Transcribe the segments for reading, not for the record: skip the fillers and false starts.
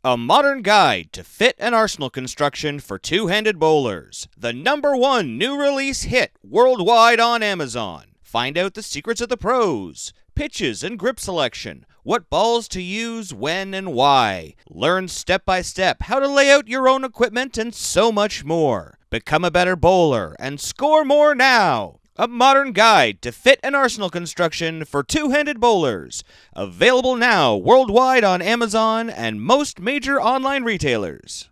A modern guide to fit and arsenal construction for two-handed bowlers. The #1 new release hit worldwide on Amazon. Find out the secrets of the pros, pitches and grip selection, what balls to use, when and why. Learn step by step how to lay out your own equipment and so much more. Become a better bowler and score more now. A modern guide to fit and arsenal construction for two-handed bowlers. Available now worldwide on Amazon and most major online retailers.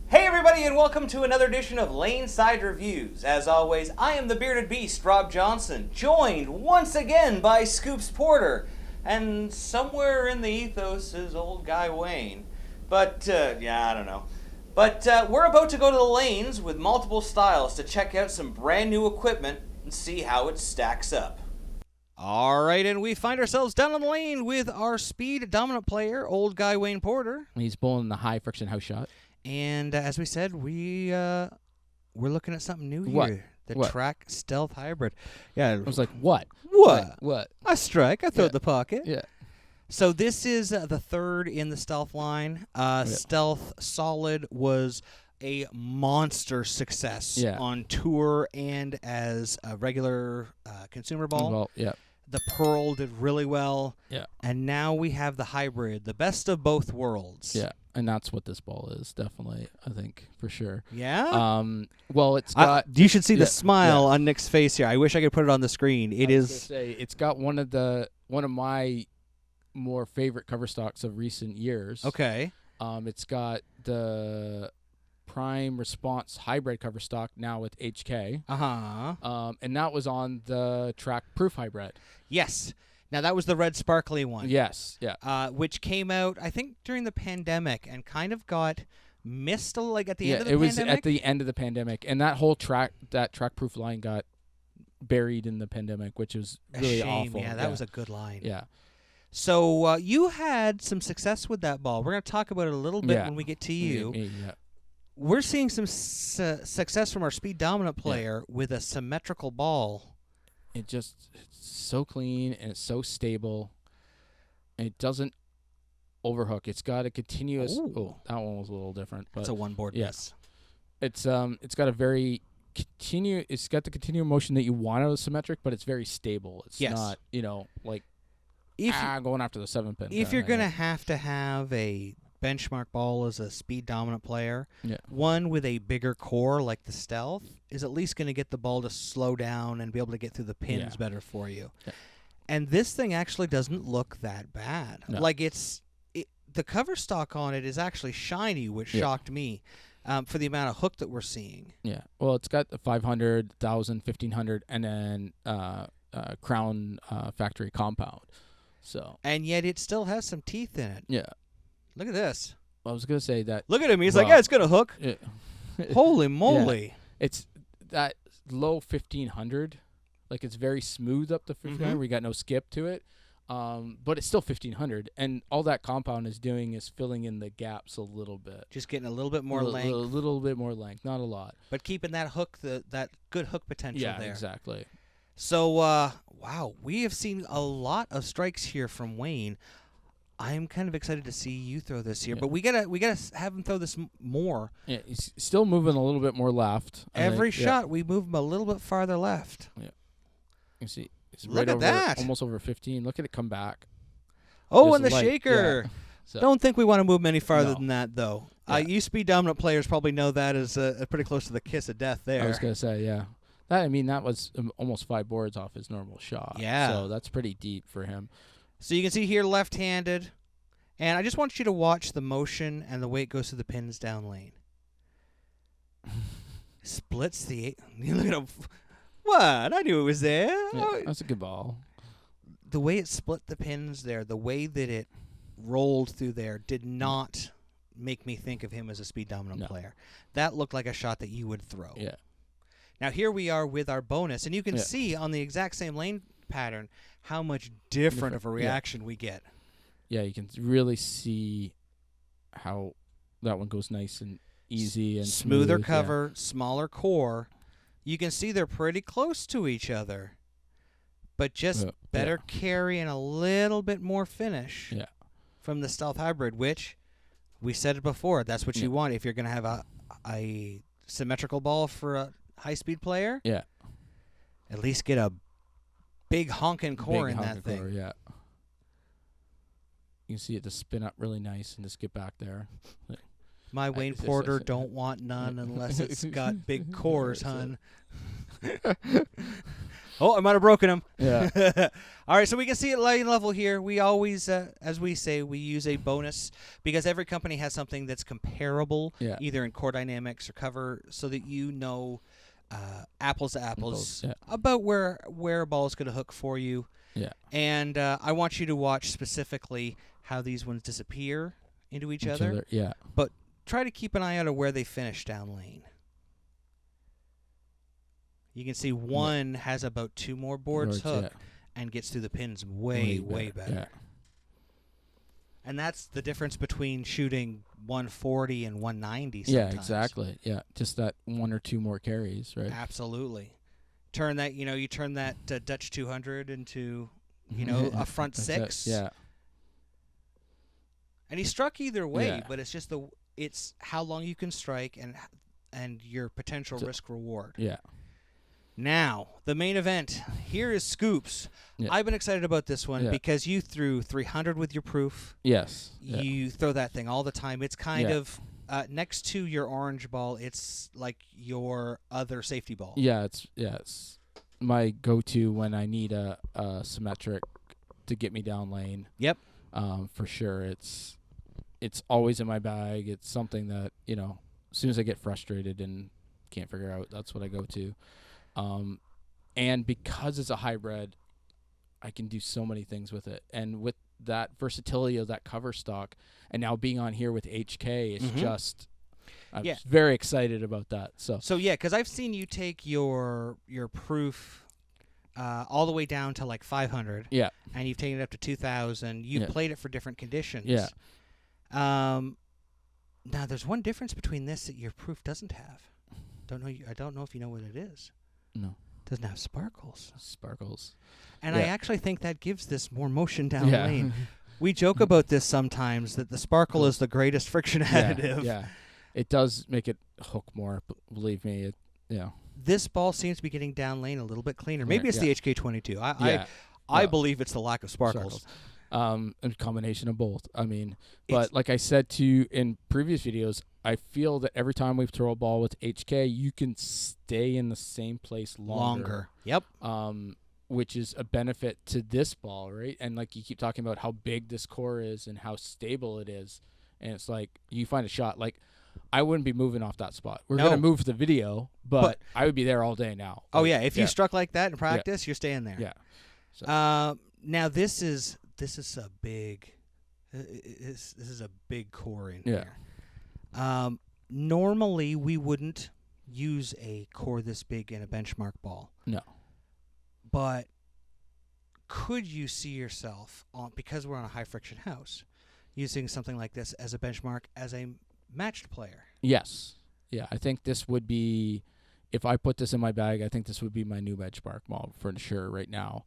Hey everybody, and welcome to another edition of LaneSide Reviews. As always, I am the bearded beast, Rob Johnson, joined once again by Scoops Porter, and somewhere in the ethos is old guy Wayne. But, I don't know. But we're about to go to the lanes with multiple styles to check out some brand new equipment and see how it stacks up. All right, and we find ourselves down on the lane with our speed dominant player, old guy Wayne Porter. He's bowling the high friction house shot. And as we said, we're looking at something new here. The Track Stealth Hybrid. Yeah, I was like, what? What? I strike. I throw it in the pocket. Yeah. So this is the third in the Stealth line. Stealth Solid was a monster success on tour and as a regular consumer ball. Well, yeah. The Pearl did really well. Yeah. And now we have the hybrid, the best of both worlds. Yeah. And that's what this ball is, definitely, I think, for sure. Yeah? Well, it's got... you should see the smile on Nick's face here. I wish I could put it on the screen. It is... Say, it's got one of my more favorite cover stocks of recent years. Okay. It's got the Prime Response hybrid cover stock now with HK. Uh-huh. And that was on the Track Proof hybrid. Yes. Now, that was the red sparkly one. Yes, yeah. Which came out, I think, during the pandemic and kind of got missed at the end of the pandemic. Yeah, it was at the end of the pandemic. And that whole Track Proof line got buried in the pandemic, which was really awful. Yeah, that was a good line. Yeah. So you had some success with that ball. We're going to talk about it a little bit when we get to you. Yeah. We're seeing some success from our speed dominant player with a symmetrical ball. It's so clean and it's so stable. And it doesn't overhook. It's got a continuous. Ooh. Oh, that one was a little different. But it's a one board miss. It's got a very It's got the continual motion that you want out of symmetric, but it's very stable. It's not like going after the 7-pin. If you're gonna have a benchmark ball as a speed dominant player, one with a bigger core like the Stealth is at least going to get the ball to slow down and be able to get through the pins better for you. Yeah. And this thing actually doesn't look that bad. No. Like the cover stock on it is actually shiny, which shocked me for the amount of hook that we're seeing. Yeah. Well, it's got the 500, 1,000, 1,500, and then Crown factory compound. So. And yet it still has some teeth in it. Yeah. Look at this. I was going to say that. Look at him. He's like, it's going to hook. Yeah. Holy moly. Yeah. It's that low 1,500. Like, it's very smooth up to 1,500. We got no skip to it. But it's still 1,500. And all that compound is doing is filling in the gaps a little bit. Just getting a little bit more length. A little bit more length. Not a lot. But keeping that hook, that good hook potential there. Yeah, exactly. So, wow. We have seen a lot of strikes here from Wayne. I'm kind of excited to see you throw this here, but we gotta have him throw this more. Yeah, he's still moving a little bit more left. Every shot we move him a little bit farther left. Yeah, you see, it's look at that, almost over 15. Look at it come back. Oh, and the shaker. Yeah. So. Don't think we want to move him any farther than that, though. You speed dominant players probably know that as pretty close to the kiss of death there. I was gonna say, yeah. That was almost 5 boards off his normal shot. Yeah, so that's pretty deep for him. So you can see here left-handed, and I just want you to watch the motion and the way it goes to the pins down lane. Splits the 8. Look at him. What? I knew it was there. Yeah, that's a good ball. The way it split the pins there, the way that it rolled through there did not make me think of him as a speed dominant player. That looked like a shot that you would throw. Yeah. Now here we are with our bonus, and you can see on the exact same lane pattern how much different of a reaction we get. Yeah, you can really see how that one goes nice and easy and smoother smooth, cover, smaller core. You can see they're pretty close to each other, but just better carry and a little bit more finish from the Stealth Hybrid, which We said it before. That's what Yeah. you want if you're going to have a symmetrical ball for a high-speed player. Yeah. At least get a big honking core Big in that honking thing. core, yeah. You can see it just spin up really nice and just get back there. My Wayne Porter don't want none unless it's got big cores, hun. Oh, I might have broken him. Yeah. All right, so we can see it lane level here. We always, as we say, we use a bonus because every company has something that's comparable, Yeah. either in core dynamics or cover, so that you know apples to apples Yeah. about where a ball is going to hook for you. Yeah. And I want you to watch specifically how these ones disappear into each other. Yeah. But try to keep an eye out of where they finish down lane. You can see one has about 2 more boards hook and gets through the pins way better. Yeah. And that's the difference between shooting 140 and 190 sometimes. Yeah, exactly. Yeah, just that 1 or 2 more carries, right? Absolutely. Turn that, you turn that Dutch 200 into, a front 6. Yeah. And he struck either way, Yeah. but it's just it's how long you can strike and your potential risk reward. Yeah. Now, the main event. Here is Scoops. Yeah. I've been excited about this one because you threw 300 with your proof. Yes. You throw that thing all the time. It's kind of next to your orange ball. It's like your other safety ball. Yeah, it's my go-to when I need a symmetric to get me down lane. Yep. For sure. It's always in my bag. It's something that, as soon as I get frustrated and can't figure out, that's what I go to. And because it's a hybrid, I can do so many things with it. And with that versatility of that cover stock, and now being on here with HK, it's just, I'm very excited about that. So yeah, because I've seen you take your proof all the way down to like 500. Yeah. And you've taken it up to 2,000. You've played it for different conditions. Yeah. Now, there's one difference between this that your proof doesn't have. I don't know if you know what it is. No. It doesn't have sparkles. And I Yeah. actually think that gives this more motion down Yeah. lane. We joke about this sometimes, that the sparkle is the greatest friction additive. Yeah. It does make it hook more, believe me. This ball seems to be getting down lane a little bit cleaner. Maybe it's the HK22. I believe it's the lack of sparkles. A combination of both. But like I said to you in previous videos, I feel that every time we throw a ball with HK, you can stay in the same place longer. Yep. Which is a benefit to this ball, right? And like you keep talking about how big this core is and how stable it is. And it's like you find a shot. Like I wouldn't be moving off that spot. We're going to move the video, but I would be there all day now. Oh, yeah. If you struck like that in practice, you're staying there. Yeah. So. Now, this is a big this is a big core in here. Normally, we wouldn't use a core this big in a benchmark ball. No. But could you see yourself, because we're on a high-friction house, using something like this as a benchmark as a matched player? Yes. Yeah, I think this would be, if I put this in my bag, I think this would be my new benchmark ball for sure right now.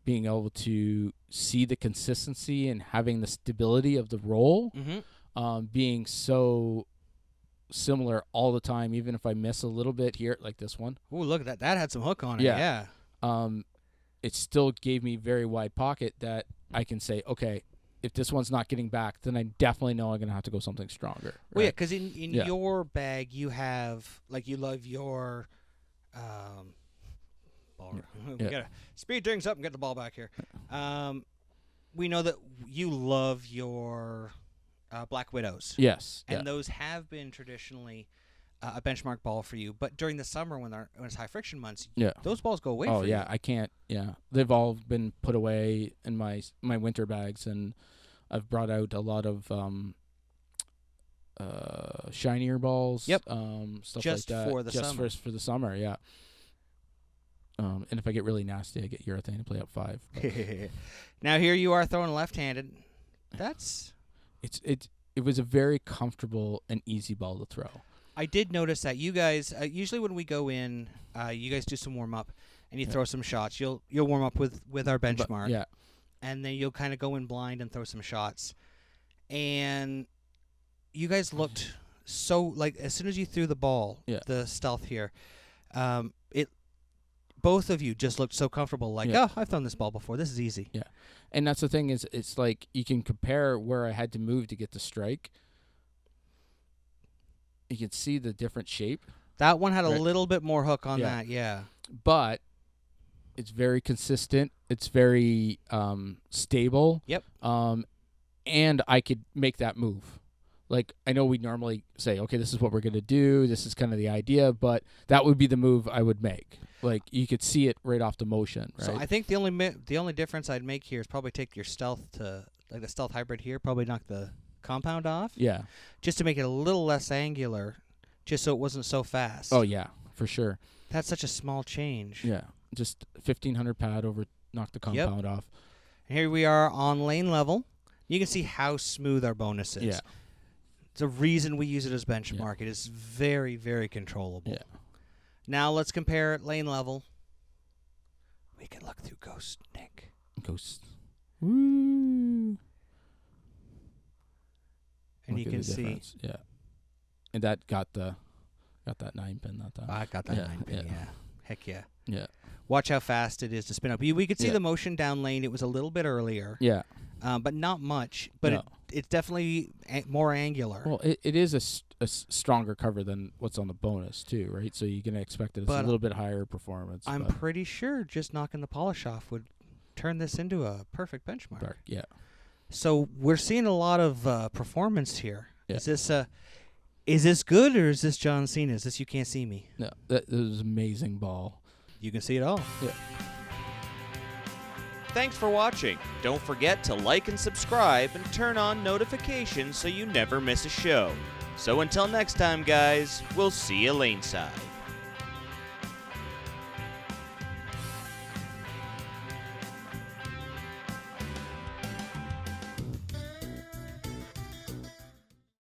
Being able to see the consistency and having the stability of the roll, being so similar all the time, even if I miss a little bit here, like this one. Ooh, look at that. That had some hook on it. Yeah. It still gave me very wide pocket that I can say, okay, if this one's not getting back, then I definitely know I'm going to have to go something stronger. Right? Well, yeah, because in your bag, you have, like, you love your ball. We gotta speed things up and get the ball back here. We know that you love your Black Widows. Yes. And those have been traditionally a benchmark ball for you. But during the summer when it's high friction months, those balls go away for you. I can't. Yeah. They've all been put away in my winter bags, and I've brought out a lot of shinier balls. Yep. Stuff just like that. For the summer. For the summer, yeah. And if I get really nasty, I get urethane and play up 5. Now here you are throwing left-handed. That's it was a very comfortable and easy ball to throw. I did notice that you guys usually when we go in, you guys do some warm up and you throw some shots. You'll warm up with our benchmark, yeah, and then you'll kind of go in blind and throw some shots. And you guys looked so, like, as soon as you threw the ball, Yeah. the stealth here, it both of you just looked so comfortable, like, Yeah. oh, I've thrown this ball before. This is easy. Yeah. And that's the thing is, it's like you can compare where I had to move to get the strike. You can see the different shape, That one had a Right. little bit more hook on Yeah. that, yeah. but it's very consistent. It's very stable. Yep. And I could make that move. Like, I know we normally say, okay, this is what we're going to do. This is kind of the idea, but that would be the move I would make. Like, you could see it right off the motion, right? So I think the only difference I'd make here is probably take your stealth to, like, the stealth hybrid here, probably knock the compound off, Yeah. just to make it a little less angular, just so it wasn't so fast. Oh, yeah, for sure. That's such a small change. Yeah. Just 1,500 pad over, knock the compound off. And here we are on lane level. You can see how smooth our bonus is. Yeah. It's a reason we use it as benchmark. It is very, very controllable. Yeah. Now let's compare at lane level. We can look through Ghost, Nick. Ghost. Woo. And Look you at can the see. difference. Yeah. And that got that 9 pin that time. I got that Yeah, 9 pin, yeah. yeah. Heck yeah. Yeah. Watch how fast it is to spin up. We could see Yeah. the motion down lane. It was a little bit earlier, Yeah. but not much. But No. it's definitely more angular. Well, it is a stronger cover than what's on the bonus too, right? So you're gonna expect that it's But a little bit higher performance. I'm but pretty sure just knocking the polish off would turn this into a perfect benchmark. dark. Yeah. So we're seeing a lot of performance here. Yeah. Is this good or is this John Cena? Is this You Can't See Me? No, that was amazing ball. You can see it all. Yeah. Thanks for watching. Don't forget to like and subscribe and turn on notifications so you never miss a show. So until next time, guys, we'll see you laneside.